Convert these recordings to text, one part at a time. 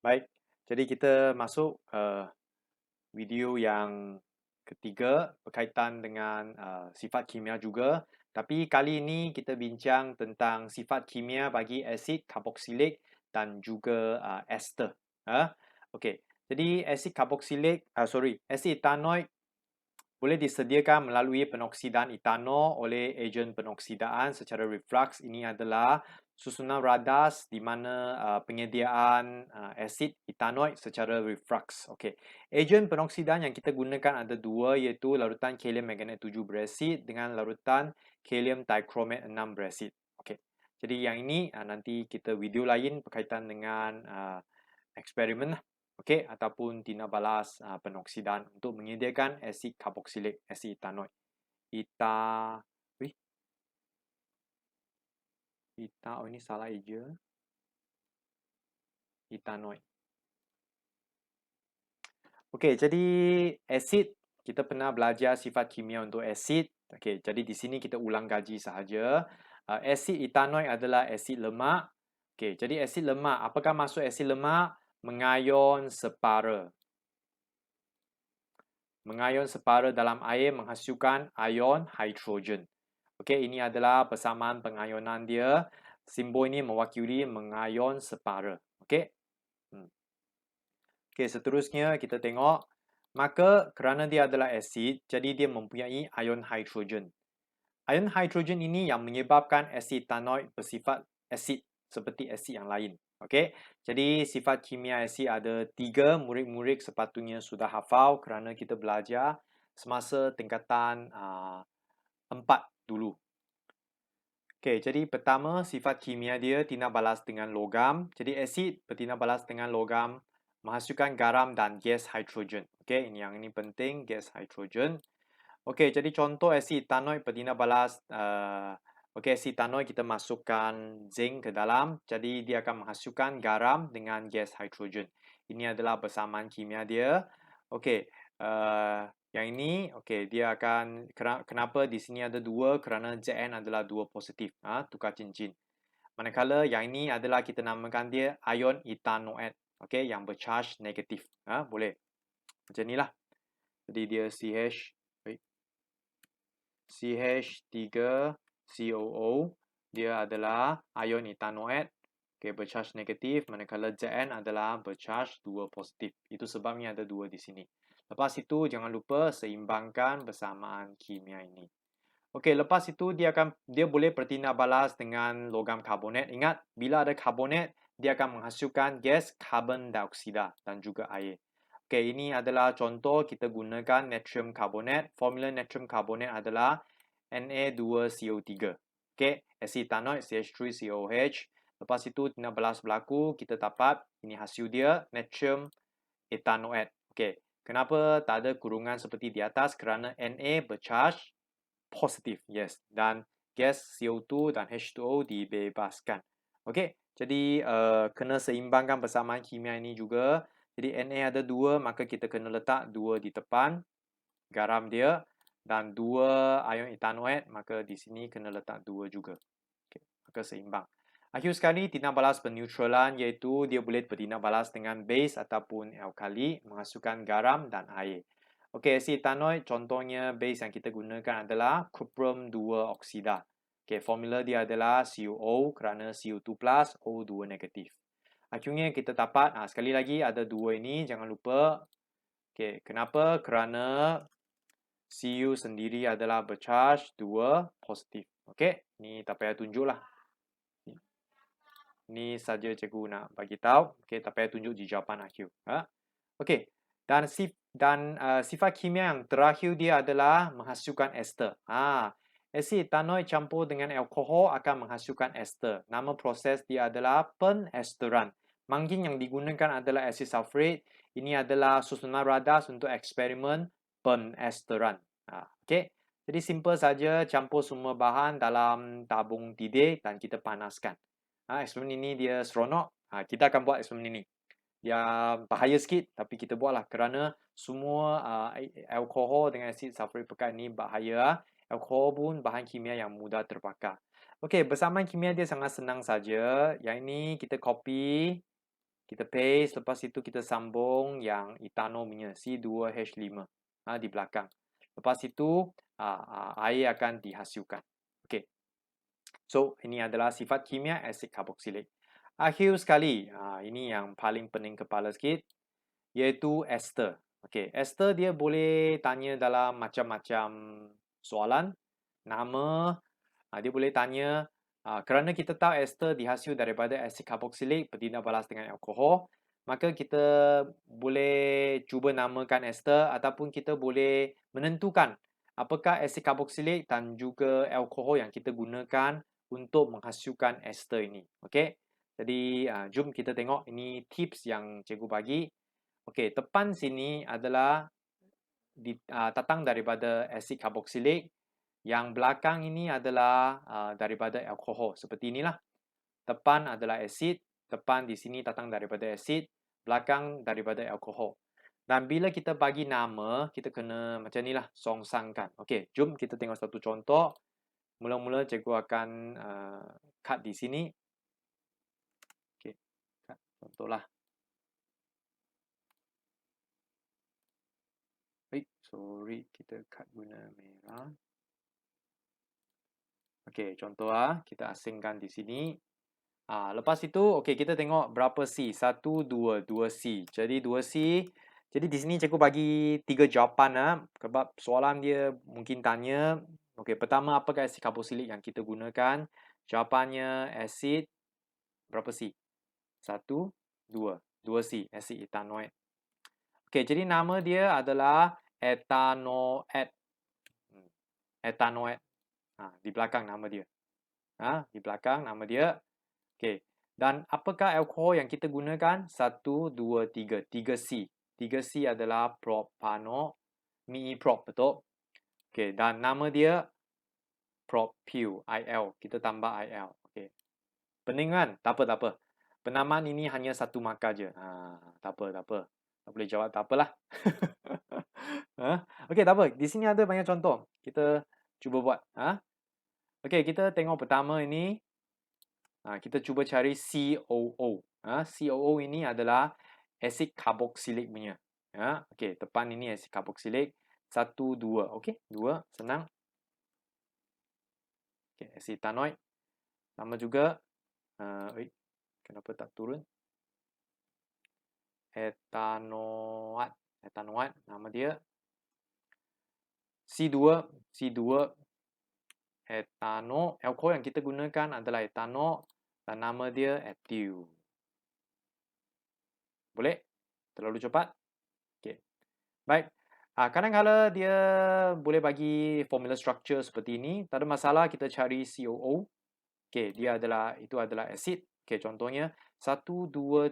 Baik, jadi kita masuk video yang ketiga berkaitan dengan sifat kimia juga. Tapi kali ini kita bincang tentang sifat kimia bagi asid karboksilik dan juga ester. Okey, jadi asid etanoik boleh disediakan melalui penoksidan etanol oleh ejen penoksidaan secara reflux. Ini adalah susunan radas di mana penyediaan asid etanoik secara reflux. Okey. Ejen penoksidan yang kita gunakan ada dua, iaitu larutan kalium manganat 7 berasid dengan larutan kalium dichromate 6 berasid. Okey. Jadi yang ini nanti kita video lain berkaitan dengan eksperimen lah. Okey, ataupun tindak balas penoksidan untuk menyediakan asid karboksilik, asid etanoik. Eta weh, oh ini salah eja. Etanoik. Okey, jadi asid, kita pernah belajar sifat kimia untuk asid. Okey, jadi di sini kita ulang kaji sahaja. Asid etanoik adalah asid lemak. Okey, jadi asid lemak, apakah maksud asid lemak? Mengayon separa. Mengayon separa dalam air menghasilkan ion hidrogen. Okey, ini adalah persamaan pengayonan dia. Simbol ini mewakili mengayon separa. Okey. Okey, seterusnya kita tengok. Maka kerana dia adalah asid, jadi dia mempunyai ion hidrogen. Ion hidrogen ini yang menyebabkan asid etanoik bersifat asid seperti asid yang lain. Okey. Jadi sifat kimia asid ada 3, murid-murid sepatutnya sudah hafal kerana kita belajar semasa tingkatan 4 dulu. Okey, jadi pertama sifat kimia dia tindak balas dengan logam. Jadi asid bertindak balas dengan logam menghasilkan garam dan gas hidrogen. Okey, ini penting, gas hidrogen. Okey, jadi contoh asid etanoik bertindak balas okey, asid etanoik kita masukkan zinc ke dalam, jadi dia akan menghasilkan garam dengan gas hidrogen. Ini adalah persamaan kimia dia. Okey, yang ini okey, dia akan kenapa di sini ada 2? Kerana Zn adalah 2 positif, tukar cincin. Manakala yang ini adalah kita namakan dia ion etanoat, okey, yang bercharge negatif. Boleh. Macam inilah. Jadi dia CH3COO, dia adalah ion etanoat, okay, bercharge negatif, manakala Zn adalah bercharge 2 positif. Itu sebabnya ada 2 di sini. Lepas itu jangan lupa seimbangkan persamaan kimia ini. Okey, lepas itu dia boleh bertindak balas dengan logam karbonat. Ingat, bila ada karbonat, dia akan menghasilkan gas karbon dioksida dan juga air. Okey, ini adalah contoh kita gunakan natrium karbonat. Formula natrium karbonat adalah Na2CO3. Okey, asid etanoik CH3COH. Lepas itu tindak balas berlaku, kita dapat ini hasil dia, natrium etanoat. Okey, kenapa tak ada kurungan seperti di atas? Kerana Na bercharge positif, yes. Dan gas CO2 dan H2O dibebaskan. Okey, jadi kena seimbangkan persamaan kimia ini juga. Jadi Na ada 2, maka kita kena letak 2 di depan garam dia, dan 2 ion etanoat, maka di sini kena letak 2 juga. Okey, maka seimbang. Akhir sekali, tindak balas peneutralan, iaitu dia boleh bertindak balas dengan base ataupun alkali, menghasilkan garam dan air. Okey, asid etanoik contohnya base yang kita gunakan adalah cuprum 2 oksida. Okey, formula dia adalah CuO kerana CO2 plus, O2 negatif. Akhirnya kita dapat, sekali lagi ada 2 ini, jangan lupa. Okey, kenapa? Kerana Cu sendiri adalah bercharge 2 positif. Okey, ni tak payah tunjuklah. Ni saja cikgu nak bagi tahu. Okey, tak payah tunjuk di jawapan akhir. Okey. Dan sifat kimia yang terakhir dia adalah menghasilkan ester. Asid etanoik campur dengan alkohol akan menghasilkan ester. Nama proses dia adalah penesteran. Manggin yang digunakan adalah asid sulfurik. Ini adalah susunan radas untuk eksperimen penesteran. Okey. Jadi simple saja, campur semua bahan dalam tabung didih dan kita panaskan. Eksperimen ini dia seronok. Kita akan buat eksperimen ini. Dia bahaya sikit, tapi kita buatlah kerana semua alkohol dengan asid sulfurik pekat ini bahaya. Alkohol pun bahan kimia yang mudah terbakar. Okey, bersamaan kimia dia sangat senang saja. Yang ini kita copy. Kita paste, lepas itu kita sambung yang etano punya C2H5 di belakang. Lepas itu air akan dihasilkan. Okey. So, ini adalah sifat kimia asid karboksilik. Akhir sekali, ini yang paling pening kepala sikit, iaitu ester. Okey, ester dia boleh tanya dalam macam-macam soalan. Nama, dia boleh tanya, kerana kita tahu ester dihasil daripada asid karboksilik bertindak balas dengan alkohol, maka kita boleh cuba namakan ester ataupun kita boleh menentukan apakah asid karboksilik dan juga alkohol yang kita gunakan untuk menghasilkan ester ini. Okey. Jadi, jom kita tengok ini tips yang cikgu bagi. Okey, tepan sini adalah datang daripada asid karboksilik. Yang belakang ini adalah daripada alkohol. Seperti inilah. Depan adalah asid, depan di sini datang daripada asid, belakang daripada alkohol. Dan bila kita bagi nama, kita kena macam inilah, songsangkan. Okey, jom kita tengok satu contoh. Mula-mula cikgu akan cut di sini. Okey, contohlah. Sorry, kita cut guna merah. Okey, contoh kita asingkan di sini. Lepas itu, okey, kita tengok berapa C. 1, 2, 2C. Jadi 2C. Jadi di sini cikgu bagi 3 jawapan. Sebab soalan dia mungkin tanya, okey, pertama apakah asid karboksilik yang kita gunakan? Jawapannya asid berapa C? 1, 2. 2C, asid etanoid. Okey, jadi nama dia adalah etanoid. Etanoid. Di belakang nama dia. Di belakang nama dia. Okey. Dan apakah alkohol yang kita gunakan? 1, 2, 3. 3C. 3C adalah propano. Mi-prop, betul? Okey. Dan nama dia propyl. IL. Kita tambah IL. Okey. Pening kan? Tak apa, tak apa. Penamaan ini hanya satu markah je. Tak apa, tak apa. Tak boleh jawab, tak apalah. Okey, tak apa. Di sini ada banyak contoh. Kita cuba buat. Okey, kita tengok pertama ini. Kita cuba cari COO. COO ini adalah asid karboksilik punya. Okey, depan ini asid karboksilik. 1, 2. Okey, 2. Senang. Okey, asid etanoid. Sama juga. Kenapa tak turun? Etanoat. Etanoat, nama dia. C2. C2. Etano. Alkohol yang kita gunakan adalah etano. Dan nama dia etil. Boleh? Terlalu cepat? Okey. Baik. Kadang-kadang dia boleh bagi formula structure seperti ini. Tak ada masalah, kita cari COO. Okey, itu adalah asid. Okey, contohnya 1, 2,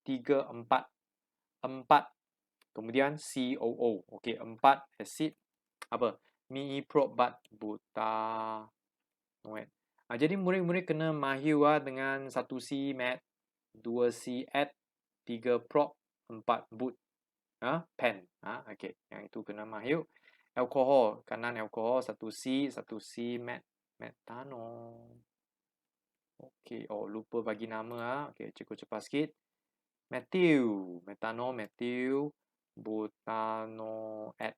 3, 4. 4. Kemudian COO. Okey, 4 asid apa? Mi-propat butanoid. Jadi murid-murid kena mahir dengan 1C mat, 2C add, 3 prop, 4 but. Pen. Okey, yang itu kena mahir. Alkohol, kanan alkohol 1C, 1C metano. Okey, lupa bagi nama. Okey, cikgu cepat sikit. Metil, metano, metil, butanoat.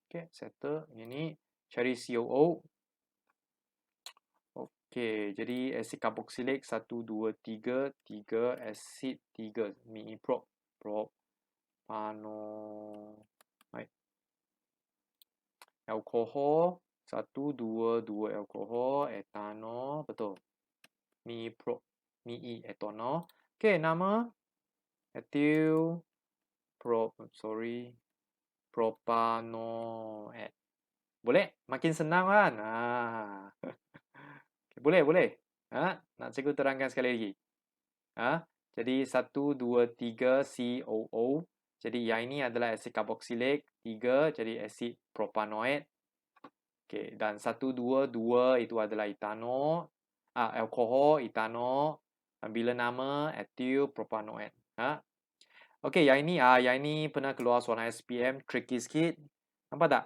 Okey, settle. Ini cari COO. Okey, jadi asid karboksilik 1, 2, 3, 3 asid 3 mi-prop, propanoid. Alkohol 1, 2, 2 alkohol, etano, betul. Mi-ethanol. Okey, nama etil propanoid. Boleh? Makin senang kan? Boleh, boleh. Nak cikgu terangkan sekali lagi. Jadi 1, 2, 3 COO. Jadi yang ini adalah asid karboksilik. 3 jadi asid propanoid. Okey, dan 1, 2, 2 itu adalah etano. Alkohol, etano. Bila nama etil propanoid. Okey, yang ini pernah keluar soalan SPM, tricky sikit. Nampak tak?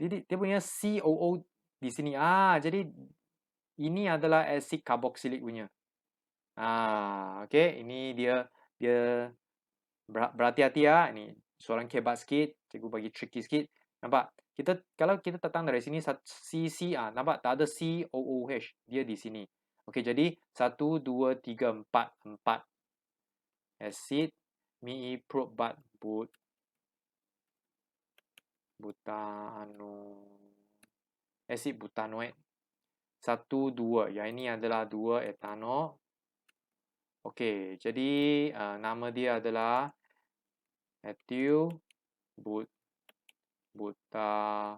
Dia punya COO di sini. Jadi ini adalah asid karboksilik punya. Okey, ini dia dia berhati-hati ya. Ini soalan kebat sikit, cikgu bagi tricky sikit. Nampak? Kalau kita datang dari sini CC nampak tak ada COOH, dia di sini. Okey, jadi 1 2 3 4 acid miiprobat acid butanoid 1 2. Yang ini adalah 2 etanol. Okey, jadi nama dia adalah ethyl butanoid.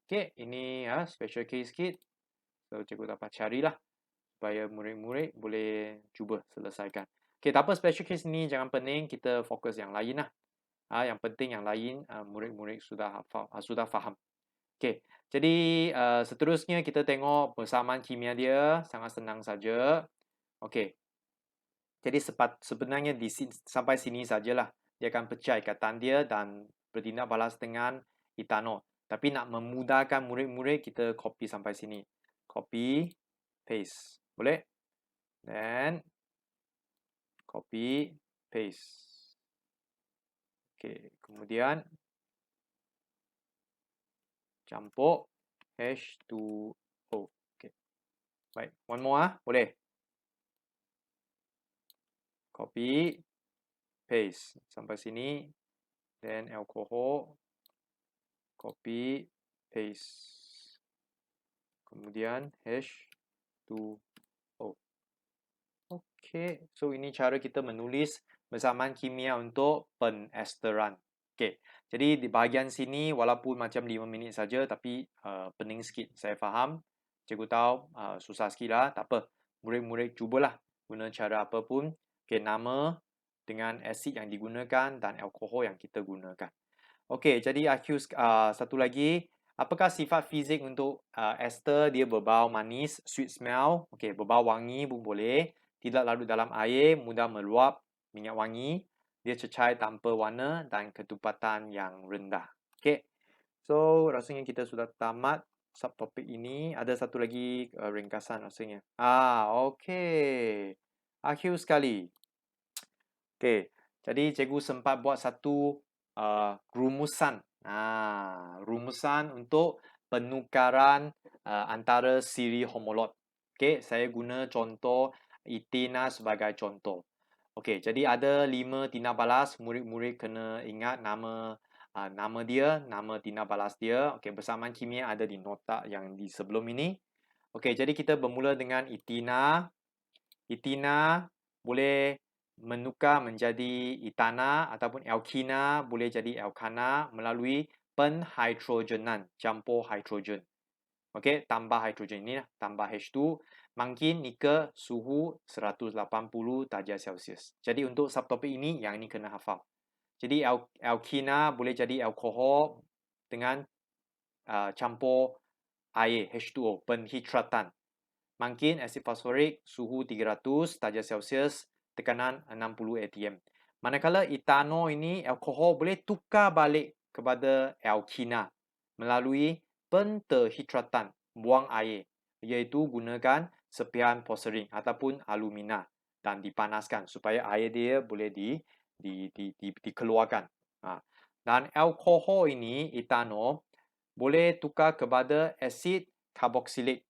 Okey, ini special case sikit. So, cikgu dapat carilah supaya murid-murid boleh cuba selesaikan. Okey, tak apa special case ni jangan pening, kita fokus yang lain lah. Yang penting yang lain murid-murid sudah hafal, sudah faham. Okey, jadi seterusnya kita tengok persamaan kimia dia, sangat senang saja. Okey. Jadi sebenarnya sampai sini sajalah. Dia akan pecah ikatan dia dan bertindak balas dengan etanol. Tapi nak memudahkan murid-murid, kita copy sampai sini. Copy, paste. Boleh? Then, copy, paste. Okey, kemudian campur H2O. Okey. Baik, one more boleh? Copy, paste. Sampai sini. Then, alcohol. Copy, paste. Kemudian H2O. Okey, so ini cara kita menulis persamaan kimia untuk penesteran. Okey, jadi di bahagian sini walaupun macam 5 minit saja tapi pening sikit. Saya faham, cikgu tahu susah sikit lah, tak apa. Murid-murid cubalah guna cara apa pun. Okey, nama dengan asid yang digunakan dan alkohol yang kita gunakan. Okey, jadi satu lagi. Apakah sifat fizik untuk ester? Dia berbau manis, sweet smell. Okey, berbau wangi pun boleh. Tidak larut dalam air, mudah meluap, minyak wangi. Dia cecair tanpa warna dan ketepatan yang rendah. Okey. So, rasanya kita sudah tamat subtopik ini. Ada satu lagi ringkasan rasanya. Okey. Akhir sekali. Okey. Jadi cikgu sempat buat satu rumusan. Rumusan untuk penukaran antara siri homolog. Okey, saya guna contoh etina sebagai contoh. Okey, jadi ada 5 tindak balas, murid-murid kena ingat nama dia, nama tindak balas dia. Okey, persamaan kimia ada di nota yang di sebelum ini. Okey, jadi kita bermula dengan etina. Etina boleh menukar menjadi etana ataupun alkina boleh jadi alkana melalui penhidrogenan, campur hidrogen. Okey, tambah hidrogen ini tambah H2 makin ni ke suhu 180 darjah Celsius. Jadi untuk subtopik ini yang ini kena hafal. Jadi alkina boleh jadi alkohol dengan campur air H2O, penhidratan. Makin asid fosforik suhu 300 darjah Celsius, tekanan 60 atm. Manakala etanol ini alkohol boleh tukar balik kepada alkina melalui penterhidratan, buang air, iaitu gunakan serpihan porselin ataupun alumina dan dipanaskan supaya air dia boleh dikeluarkan. Dan alkohol ini, etanol, boleh tukar kepada asid karboksilik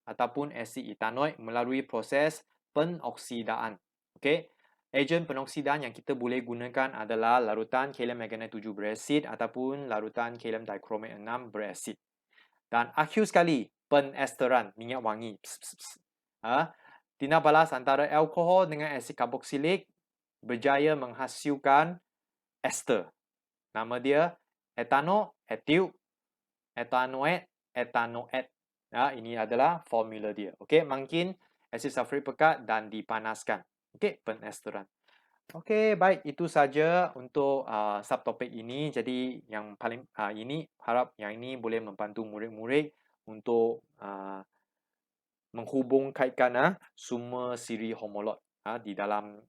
ataupun asid etanoik melalui proses penoksidaan. Okey. Ejen penoksidan yang kita boleh gunakan adalah larutan kalium manganat 7 berasid ataupun larutan kalium dikromat 6 berasid. Dan akhir sekali, penesteran minyak wangi. Tindak balas antara alkohol dengan asid karboksilik berjaya menghasilkan ester. Nama dia etanol, etil, etanoat, etanoat. Ini adalah formula dia. Okey, makin asid sulfurik pekat dan dipanaskan. Okey, penesteran. Okey, baik, itu saja untuk subtopik ini. Jadi yang paling ini harap yang ini boleh membantu murid-murid untuk menghubungkaitkan semua siri homolog di dalam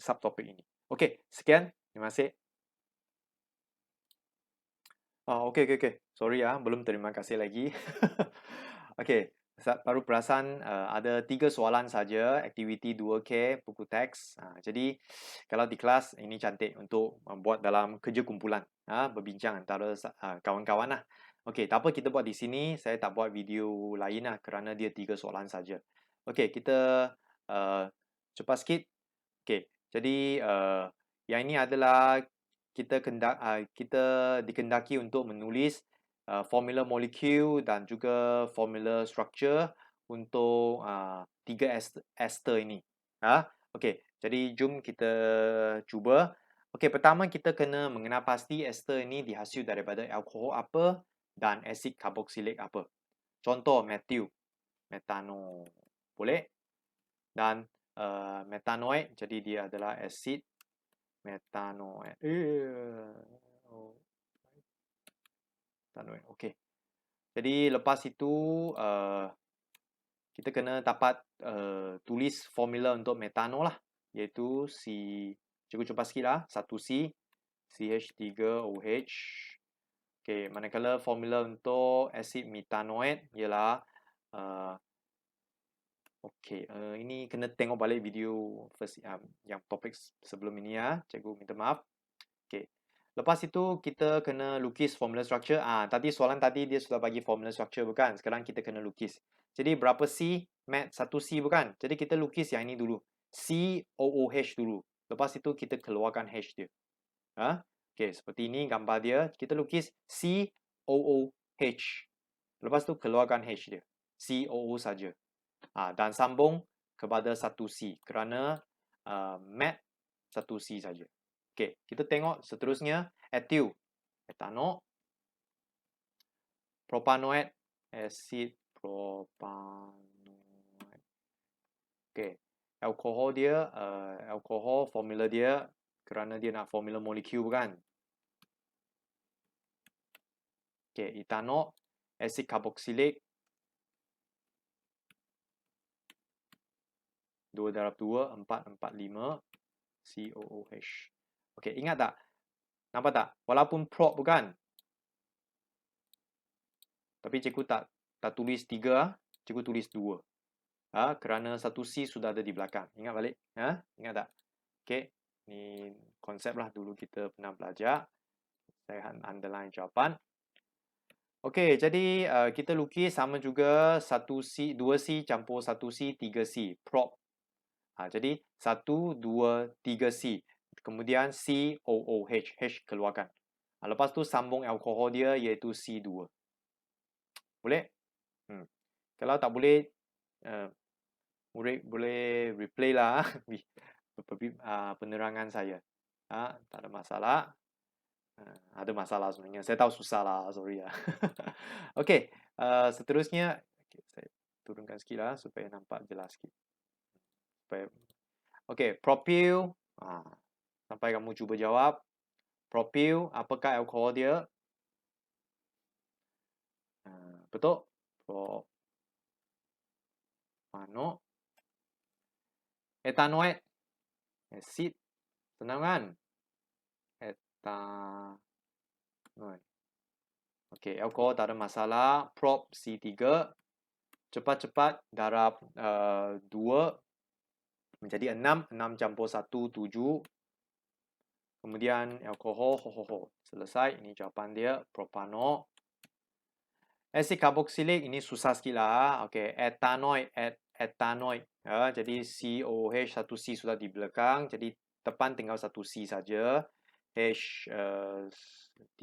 subtopik ini. Okey, sekian. Terima kasih. Okey. Sorry belum terima kasih lagi. Okey. baru perasan ada 3 soalan saja, aktiviti 2K, buku teks. Jadi kalau di kelas ini cantik untuk membuat dalam kerja kumpulan, berbincang antara kawan-kawan lah. Okey, tak apa kita buat di sini, saya tak buat video lain lah kerana dia 3 soalan saja. Okey, kita cepat sikit. Okey, jadi yang ini adalah kita dikendaki untuk menulis formula molekul dan juga formula structure untuk 3 ester ini. Okey, jadi jom kita cuba. Okey, pertama kita kena mengenal pasti ester ini dihasil daripada alkohol apa dan asid karboksilik apa. Contoh metil, metano. Boleh? Dan metanoid, jadi dia adalah asid metanoid. Metanoid. Okey. Jadi lepas itu kita kena dapat tulis formula untuk metano lah, iaitu cikgu cuba sikit lah, 1C CH3OH. Okey, manakala formula untuk asid metanoid ialah okey, ini kena tengok balik video first yang topik sebelum ini ya. Cikgu minta maaf. Okey. Lepas itu kita kena lukis formula structure. Tadi soalan tadi dia sudah bagi formula structure bukan? Sekarang kita kena lukis. Jadi berapa C? Mat 1C bukan? Jadi kita lukis yang ini dulu. COOH dulu. Lepas itu kita keluarkan H dia. Okey, seperti ini gambar dia. Kita lukis COOH. Lepas tu keluarkan H dia. COO saja. Dan sambung kepada 1C kerana mat 1C saja. Okey, kita tengok seterusnya etil, etano, propanoid, asid propanoid. Okey, alkohol dia, alkohol formula dia kerana dia nak formula molekul bukan? Okey, etano, asid karboksilik 2/2 445 COOH. Okey, ingat tak? Nampak tak? Walaupun prop bukan? Tapi cikgu tak tulis 3, cikgu tulis 2. Kerana 1C sudah ada di belakang. Ingat balik? Ingat tak? Okey, ni konsep lah dulu kita pernah belajar. Saya underline jawapan. Okey, jadi kita lukis sama juga 1C, 2C campur 1C, 3C. Prop. Jadi 1, 2, 3C. Kemudian COOH. H keluarkan. Lepas tu sambung alkohol dia iaitu C2. Boleh? Kalau tak boleh, murid boleh replay lah penerangan saya. Tak ada masalah. Ada masalah sebenarnya. Saya tahu susah lah, sorry ya. Okey, seterusnya saya turunkan sikit lah supaya nampak jelas sikit. Okey, propil. Sampai kamu cuba jawab. Propil, apakah alkohol dia? Betul? Propano. Etanoid. Asid. Senang kan? Etanoid. Okey, alkohol tak ada masalah. Prop C3. Cepat-cepat darab 2 menjadi 6. 6 campur 1, 7. Kemudian alkohol, selesai. Ini jawapan dia, propano. Asid karboksilik ini susah sikit lah. Okey, etanoid, etanoid. Jadi COOH 1C sudah di belakang. Jadi depan tinggal 1C saja. H3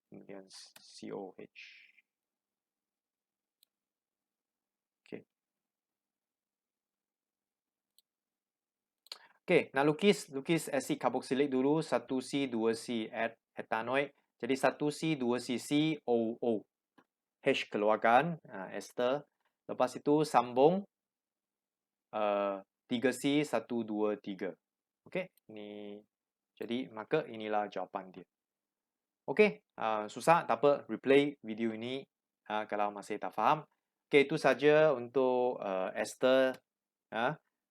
kemudian COH. Okey. Okey, nak lukis asid karboksilik dulu. 1C, 2C, etanoid. Jadi 1C, 2C, COO. H keluarkan, ester. Lepas itu sambung 3C, 1, 2, 3. Okey, ini jadi maka inilah jawapan dia. Okey, susah tak apa, replay video ini kalau masih tak faham. Okey, itu saja untuk ester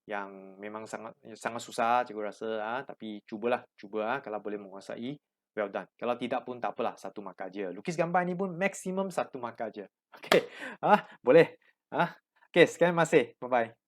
yang memang sangat susah cikgu rasa, tapi cuba kalau boleh menguasai. Well done. Kalau tidak pun tak apalah, 1 markah aja. Lukis gambar ini pun maksimum 1 markah aja. Okey. Boleh. Ah, okey, sekian masih. Bye-bye.